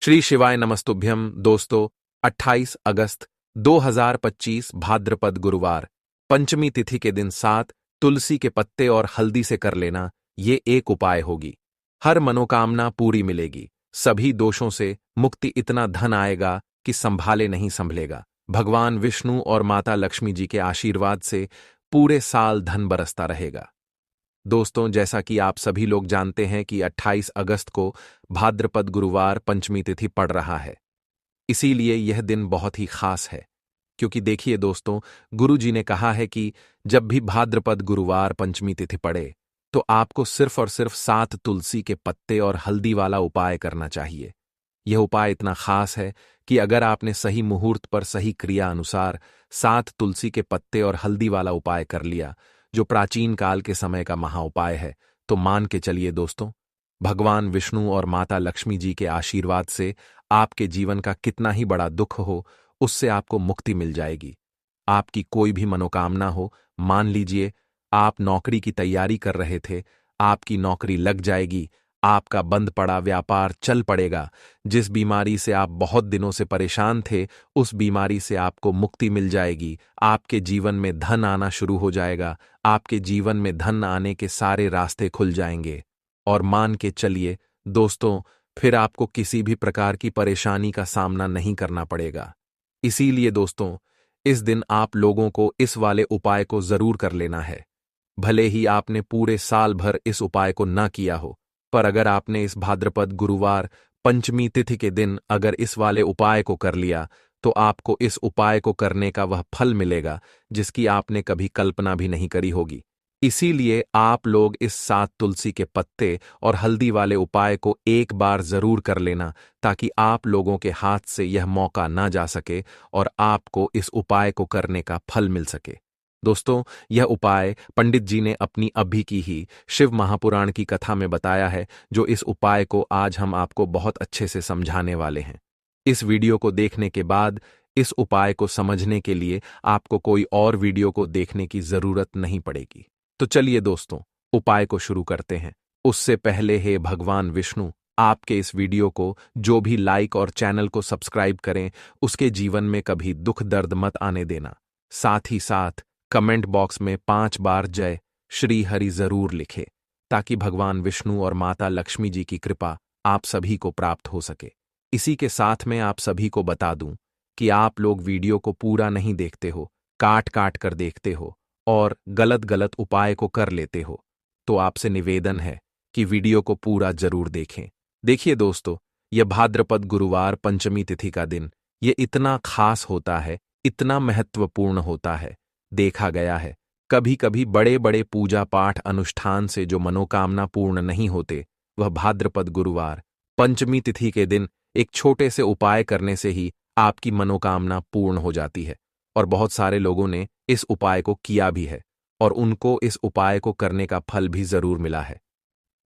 श्री शिवाय नमस्तुभ्यम दोस्तों। 28 अगस्त 2025 भाद्रपद गुरुवार पंचमी तिथि के दिन 7 तुलसी के पत्ते और हल्दी से कर लेना ये एक उपाय होगी। हर मनोकामना पूरी मिलेगी, सभी दोषों से मुक्ति, इतना धन आएगा कि संभाले नहीं संभलेगा। भगवान विष्णु और माता लक्ष्मी जी के आशीर्वाद से पूरे साल धन बरसता रहेगा। दोस्तों, जैसा कि आप सभी लोग जानते हैं कि 28 अगस्त को भाद्रपद गुरुवार पंचमी तिथि पड़ रहा है। इसीलिए यह दिन बहुत ही खास है, क्योंकि देखिए दोस्तों, गुरु जी ने कहा है कि जब भी भाद्रपद गुरुवार पंचमी तिथि पड़े तो आपको सिर्फ और सिर्फ 7 तुलसी के पत्ते और हल्दी वाला उपाय करना चाहिए। यह उपाय इतना खास है कि अगर आपने सही मुहूर्त पर सही क्रिया अनुसार 7 तुलसी के पत्ते और हल्दी वाला उपाय कर लिया, जो प्राचीन काल के समय का महाउपाय है, तो मान के चलिए दोस्तों, भगवान विष्णु और माता लक्ष्मी जी के आशीर्वाद से आपके जीवन का कितना ही बड़ा दुख हो, उससे आपको मुक्ति मिल जाएगी। आपकी कोई भी मनोकामना हो, मान लीजिए आप नौकरी की तैयारी कर रहे थे, आपकी नौकरी लग जाएगी, आपका बंद पड़ा व्यापार चल पड़ेगा, जिस बीमारी से आप बहुत दिनों से परेशान थे उस बीमारी से आपको मुक्ति मिल जाएगी, आपके जीवन में धन आना शुरू हो जाएगा, आपके जीवन में धन आने के सारे रास्ते खुल जाएंगे। और मान के चलिए दोस्तों, फिर आपको किसी भी प्रकार की परेशानी का सामना नहीं करना पड़ेगा। इसीलिए दोस्तों, इस दिन आप लोगों को इस वाले उपाय को जरूर कर लेना है। भले ही आपने पूरे साल भर इस उपाय को ना किया हो, पर अगर आपने इस भाद्रपद गुरुवार पंचमी तिथि के दिन अगर इस वाले उपाय को कर लिया, तो आपको इस उपाय को करने का वह फल मिलेगा जिसकी आपने कभी कल्पना भी नहीं करी होगी। इसीलिए आप लोग इस 7 तुलसी के पत्ते और हल्दी वाले उपाय को एक बार जरूर कर लेना, ताकि आप लोगों के हाथ से यह मौका ना जा सके और आपको इस उपाय को करने का फल मिल सके। दोस्तों, यह उपाय पंडित जी ने अपनी अभी की ही शिव महापुराण की कथा में बताया है, जो इस उपाय को आज हम आपको बहुत अच्छे से समझाने वाले हैं। इस वीडियो को देखने के बाद इस उपाय को समझने के लिए आपको कोई और वीडियो को देखने की जरूरत नहीं पड़ेगी। तो चलिए दोस्तों, उपाय को शुरू करते हैं। उससे पहले हे भगवान विष्णु, आपके इस वीडियो को जो भी लाइक और चैनल को सब्सक्राइब करें, उसके जीवन में कभी दुख दर्द मत आने देना। साथ ही साथ कमेंट बॉक्स में 5 बार जय श्री हरि जरूर लिखे, ताकि भगवान विष्णु और माता लक्ष्मी जी की कृपा आप सभी को प्राप्त हो सके। इसी के साथ में आप सभी को बता दूं कि आप लोग वीडियो को पूरा नहीं देखते हो, काट काट कर देखते हो और गलत गलत उपाय को कर लेते हो, तो आपसे निवेदन है कि वीडियो को पूरा जरूर देखें। देखिए दोस्तों, यह भाद्रपद गुरुवार पंचमी तिथि का दिन ये इतना खास होता है, इतना महत्वपूर्ण होता है। देखा गया है कभी कभी बड़े बड़े पूजा पाठ अनुष्ठान से जो मनोकामना पूर्ण नहीं होते, वह भाद्रपद गुरुवार पंचमी तिथि के दिन एक छोटे से उपाय करने से ही आपकी मनोकामना पूर्ण हो जाती है। और बहुत सारे लोगों ने इस उपाय को किया भी है और उनको इस उपाय को करने का फल भी जरूर मिला है।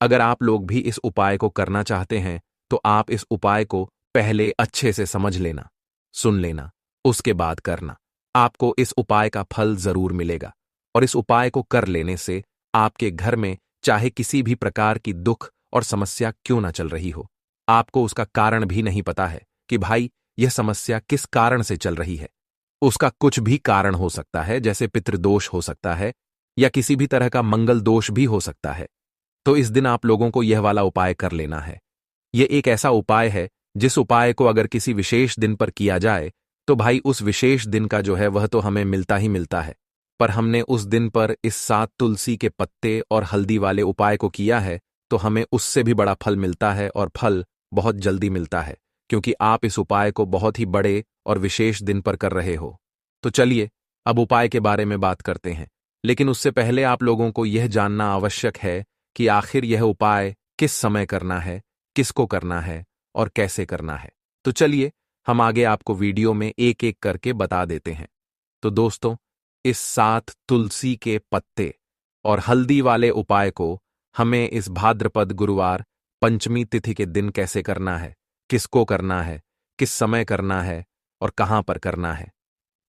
अगर आप लोग भी इस उपाय को करना चाहते हैं, तो आप इस उपाय को पहले अच्छे से समझ लेना, सुन लेना, उसके बाद करना। आपको इस उपाय का फल जरूर मिलेगा। और इस उपाय को कर लेने से आपके घर में चाहे किसी भी प्रकार की दुख और समस्या क्यों ना चल रही हो, आपको उसका कारण भी नहीं पता है कि भाई यह समस्या किस कारण से चल रही है। उसका कुछ भी कारण हो सकता है, जैसे पितृदोष हो सकता है या किसी भी तरह का मंगल दोष भी हो सकता है। तो इस दिन आप लोगों को यह वाला उपाय कर लेना है। यह एक ऐसा उपाय है जिस उपाय को अगर किसी विशेष दिन पर किया जाए, तो भाई उस विशेष दिन का जो है वह तो हमें मिलता ही मिलता है। पर हमने उस दिन पर इस 7 तुलसी के पत्ते और हल्दी वाले उपाय को किया है, तो हमें उससे भी बड़ा फल मिलता है, और फल बहुत जल्दी मिलता है, क्योंकि आप इस उपाय को बहुत ही बड़े और विशेष दिन पर कर रहे हो। तो चलिए अब उपाय के बारे में बात करते हैं। लेकिन उससे पहले आप लोगों को यह जानना आवश्यक है कि आखिर यह उपाय किस समय करना है, किसको करना है और कैसे करना है। तो चलिए हम आगे आपको वीडियो में एक एक करके बता देते हैं। तो दोस्तों, इस 7 तुलसी के पत्ते और हल्दी वाले उपाय को हमें इस भाद्रपद गुरुवार पंचमी तिथि के दिन कैसे करना है, किसको करना है, किस समय करना है और कहां पर करना है,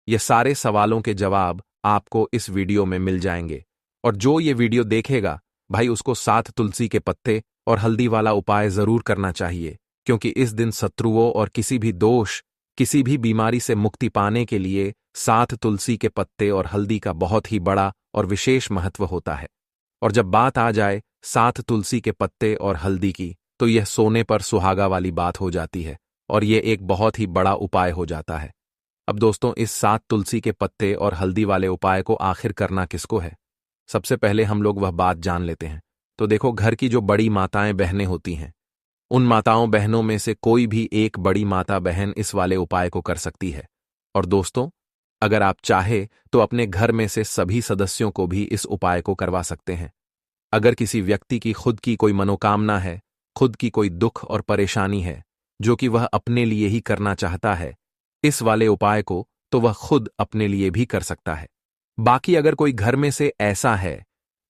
ये सारे सवालों के जवाब आपको इस वीडियो में मिल जाएंगे। और जो ये वीडियो देखेगा भाई, उसको 7 तुलसी के पत्ते और हल्दी वाला उपाय जरूर करना चाहिए, क्योंकि इस दिन शत्रुओं और किसी भी दोष, किसी भी बीमारी से मुक्ति पाने के लिए 7 तुलसी के पत्ते और हल्दी का बहुत ही बड़ा और विशेष महत्व होता है। और जब बात आ जाए 7 तुलसी के पत्ते और हल्दी की, तो यह सोने पर सुहागा वाली बात हो जाती है और यह एक बहुत ही बड़ा उपाय हो जाता है। अब दोस्तों, इस 7 तुलसी के पत्ते और हल्दी वाले उपाय को आखिर करना किसको है? सबसे पहले हम लोग वह बात जान लेते हैं। तो देखो, घर की जो बड़ी माताएं बहनें होती हैं, उन माताओं बहनों में से कोई भी एक बड़ी माता बहन इस वाले उपाय को कर सकती है। और दोस्तों, अगर आप चाहे तो अपने घर में से सभी सदस्यों को भी इस उपाय को करवा सकते हैं। अगर किसी व्यक्ति की खुद की कोई मनोकामना है, खुद की कोई दुख और परेशानी है जो कि वह अपने लिए ही करना चाहता है, इस वाले उपाय को तो वह खुद अपने लिए भी कर सकता है। बाकी अगर कोई घर में से ऐसा है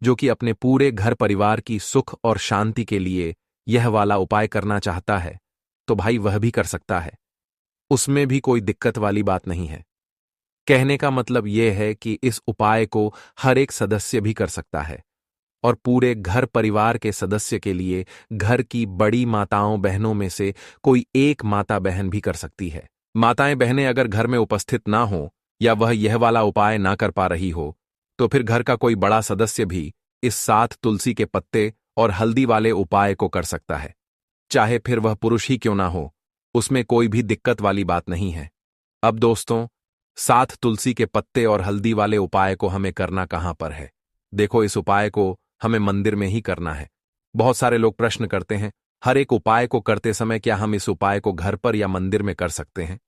जो कि अपने पूरे घर परिवार की सुख और शांति के लिए यह वाला उपाय करना चाहता है, तो भाई वह भी कर सकता है। उसमें भी कोई दिक्कत वाली बात नहीं है। कहने का मतलब यह है कि इस उपाय को हर एक सदस्य भी कर सकता है और पूरे घर परिवार के सदस्य के लिए घर की बड़ी माताओं बहनों में से कोई एक माता बहन भी कर सकती है। माताएं बहनें अगर घर में उपस्थित ना हो या वह यह वाला उपाय ना कर पा रही हो, तो फिर घर का कोई बड़ा सदस्य भी इस 7 तुलसी के पत्ते और हल्दी वाले उपाय को कर सकता है। चाहे फिर वह पुरुष ही क्यों ना हो, उसमें कोई भी दिक्कत वाली बात नहीं है। अब दोस्तों, 7 तुलसी के पत्ते और हल्दी वाले उपाय को हमें करना कहां पर है? देखो, इस उपाय को हमें मंदिर में ही करना है। बहुत सारे लोग प्रश्न करते हैं, हर एक उपाय को करते समय क्या हम इस उपाय को घर पर या मंदिर में कर सकते हैं?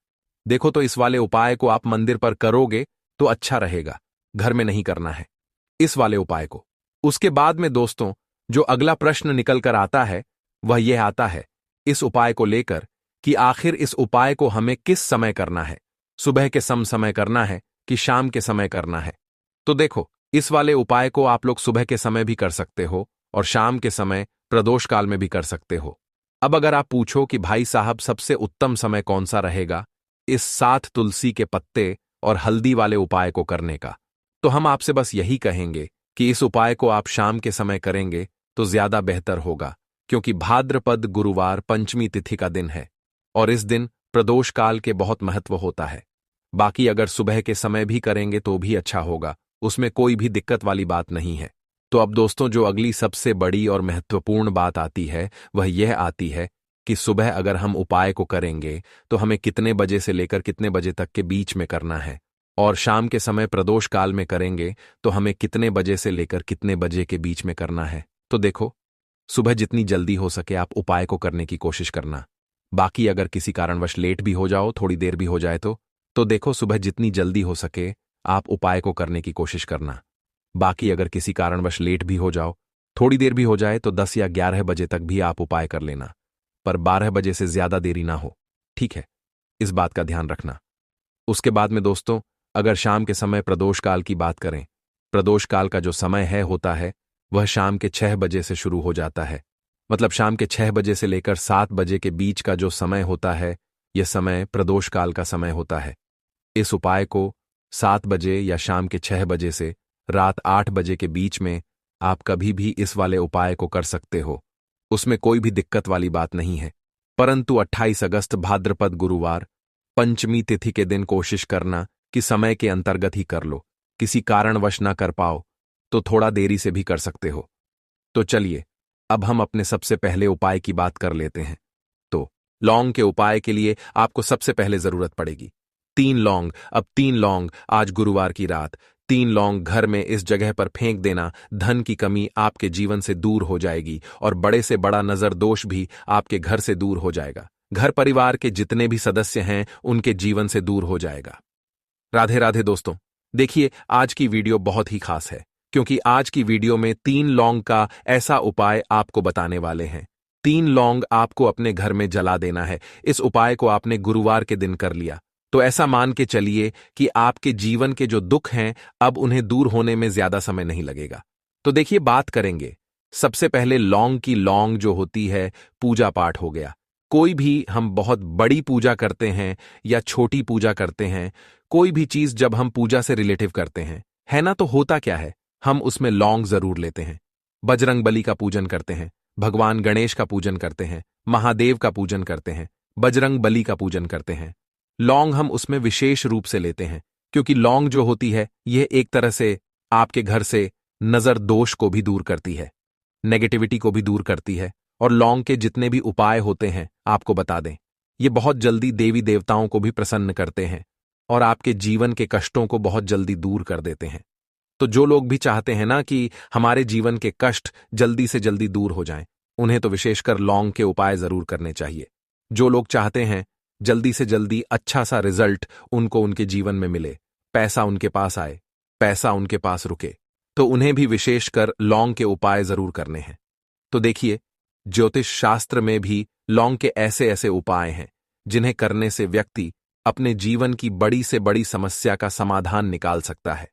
देखो, तो इस वाले उपाय को आप मंदिर पर करोगे तो अच्छा रहेगा, घर में नहीं करना है इस वाले उपाय को। उसके बाद में दोस्तों, जो अगला प्रश्न निकल कर आता है वह यह आता है इस उपाय को लेकर कि आखिर इस उपाय को हमें किस समय करना है, सुबह के समय करना है कि शाम के समय करना है? तो देखो, इस वाले उपाय को आप लोग सुबह के समय भी कर सकते हो और शाम के समय प्रदोष काल में भी कर सकते हो। अब अगर आप पूछो कि भाई साहब सबसे उत्तम समय कौन सा रहेगा इस 7 तुलसी के पत्ते और हल्दी वाले उपाय को करने का, तो हम आपसे बस यही कहेंगे कि इस उपाय को आप शाम के समय करेंगे तो ज्यादा बेहतर होगा, क्योंकि भाद्रपद गुरुवार पंचमी तिथि का दिन है और इस दिन प्रदोष काल के बहुत महत्व होता है। बाकी अगर सुबह के समय भी करेंगे तो भी अच्छा होगा, उसमें कोई भी दिक्कत वाली बात नहीं है। तो अब दोस्तों, जो अगली सबसे बड़ी और महत्वपूर्ण बात आती है वह यह आती है कि सुबह अगर हम उपाय को करेंगे तो हमें कितने बजे से लेकर कितने बजे तक के बीच में करना है, और शाम के समय प्रदोष काल में करेंगे तो हमें कितने बजे से लेकर कितने बजे के बीच में करना है। तो देखो, सुबह जितनी जल्दी हो सके आप उपाय को करने की कोशिश करना। बाकी अगर किसी कारणवश लेट भी हो जाओ, थोड़ी देर भी हो जाए तो देखो, सुबह जितनी जल्दी हो सके आप उपाय को करने की कोशिश करना। बाकी अगर किसी कारणवश लेट भी हो जाओ, थोड़ी देर भी हो जाए, तो 10 या 11 बजे तक भी आप उपाय कर लेना, पर 12 बजे से ज्यादा देरी ना हो, ठीक है? इस बात का ध्यान रखना। उसके बाद में दोस्तों, अगर शाम के समय प्रदोष काल की बात करें, प्रदोष काल का जो समय होता है वह शाम के 6 बजे से शुरू हो जाता है। मतलब शाम के 6 बजे से लेकर 7 बजे के बीच का जो समय होता है, यह समय प्रदोष काल का समय होता है। इस उपाय को 7 बजे या शाम के 6 बजे से रात 8 बजे के बीच में आप कभी भी इस वाले उपाय को कर सकते हो, उसमें कोई भी दिक्कत वाली बात नहीं है। परंतु 28 अगस्त भाद्रपद गुरुवार पंचमी तिथि के दिन कोशिश करना कि समय के अंतर्गत ही कर लो। किसी कारणवश ना कर पाओ तो थोड़ा देरी से भी कर सकते हो। तो चलिए, अब हम अपने सबसे पहले उपाय की बात कर लेते हैं। तो लौंग के उपाय के लिए आपको सबसे पहले जरूरत पड़ेगी 3 लौंग। अब 3 लौंग आज गुरुवार की रात 3 लौंग घर में इस जगह पर फेंक देना। धन की कमी आपके जीवन से दूर हो जाएगी और बड़े से बड़ा नजर दोष भी आपके घर से दूर हो जाएगा। घर परिवार के जितने भी सदस्य हैं उनके जीवन से दूर हो जाएगा। राधे राधे दोस्तों, देखिए, आज की वीडियो बहुत ही खास है, क्योंकि आज की वीडियो में 3 लौंग का ऐसा उपाय आपको बताने वाले हैं। 3 लौंग आपको अपने घर में जला देना है। इस उपाय को आपने गुरुवार के दिन कर लिया तो ऐसा मान के चलिए कि आपके जीवन के जो दुख हैं अब उन्हें दूर होने में ज्यादा समय नहीं लगेगा। तो देखिए, बात करेंगे सबसे पहले लौंग की। लौंग जो होती है पूजा पाठ हो गया। कोई भी हम बहुत बड़ी पूजा करते हैं या छोटी पूजा करते हैं, कोई भी चीज जब हम पूजा से रिलेटिव करते हैं, है ना, तो होता क्या है, हम उसमें लौंग जरूर लेते हैं। बजरंग बली का पूजन करते हैं, भगवान गणेश का पूजन करते हैं, महादेव का पूजन करते हैं, बजरंग बली का पूजन करते हैं। लौंग हम उसमें विशेष रूप से लेते हैं, क्योंकि लौंग जो होती है यह एक तरह से आपके घर से नजर दोष को भी दूर करती है, नेगेटिविटी को भी दूर करती है। और लौंग के जितने भी उपाय होते हैं आपको बता दें, ये बहुत जल्दी देवी देवताओं को भी प्रसन्न करते हैं और आपके जीवन के कष्टों को बहुत जल्दी दूर कर देते हैं। तो जो लोग भी चाहते हैं ना कि हमारे जीवन के कष्ट जल्दी से जल्दी दूर हो जाएं, उन्हें तो विशेषकर लौंग के उपाय जरूर करने चाहिए। जो लोग चाहते हैं जल्दी से जल्दी अच्छा सा रिजल्ट उनको उनके जीवन में मिले, पैसा उनके पास आए, पैसा उनके पास रुके, तो उन्हें भी विशेषकर लौंग के उपाय जरूर करने हैं। तो देखिए, ज्योतिष शास्त्र में भी लौंग के ऐसे ऐसे उपाय हैं जिन्हें करने से व्यक्ति अपने जीवन की बड़ी से बड़ी समस्या का समाधान निकाल सकता है।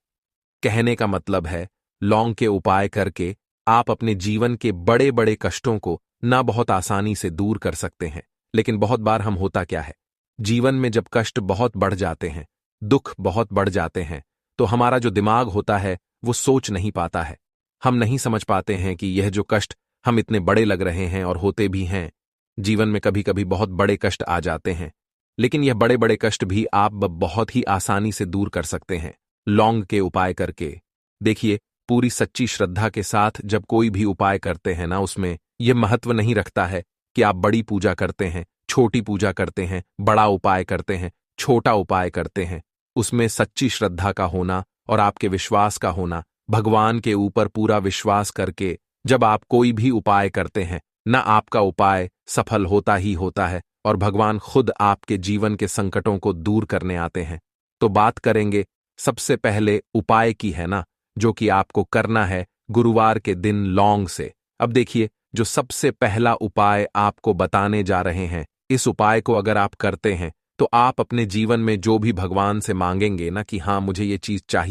कहने का मतलब है, लौंग के उपाय करके आप अपने जीवन के बड़े बड़े कष्टों को ना बहुत आसानी से दूर कर सकते हैं। लेकिन बहुत बार हम होता क्या है, जीवन में जब कष्ट बहुत बढ़ जाते हैं, दुख बहुत बढ़ जाते हैं, तो हमारा जो दिमाग होता है वो सोच नहीं पाता है। हम नहीं समझ पाते हैं कि यह जो कष्ट हम इतने बड़े लग रहे हैं और होते भी हैं। जीवन में कभी कभी बहुत बड़े कष्ट आ जाते हैं, लेकिन यह बड़े बड़े कष्ट भी आप बहुत ही आसानी से दूर कर सकते हैं लौंग के उपाय करके। देखिए, पूरी सच्ची श्रद्धा के साथ जब कोई भी उपाय करते हैं ना, उसमें यह महत्व नहीं रखता है कि आप बड़ी पूजा करते हैं, छोटी पूजा करते हैं, बड़ा उपाय करते हैं, छोटा उपाय करते हैं। उसमें सच्ची श्रद्धा का होना और आपके विश्वास का होना, भगवान के ऊपर पूरा विश्वास करके जब आप कोई भी उपाय करते हैं ना, आपका उपाय सफल होता ही होता है और भगवान खुद आपके जीवन के संकटों को दूर करने आते हैं। तो बात करेंगे सबसे पहले उपाय की, है ना, जो कि आपको करना है गुरुवार के दिन लौंग से। अब देखिए, जो सबसे पहला उपाय आपको बताने जा रहे हैं, इस उपाय को अगर आप करते हैं तो आप अपने जीवन में जो भी भगवान से मांगेंगे ना कि हाँ मुझे ये चीज चाहिए,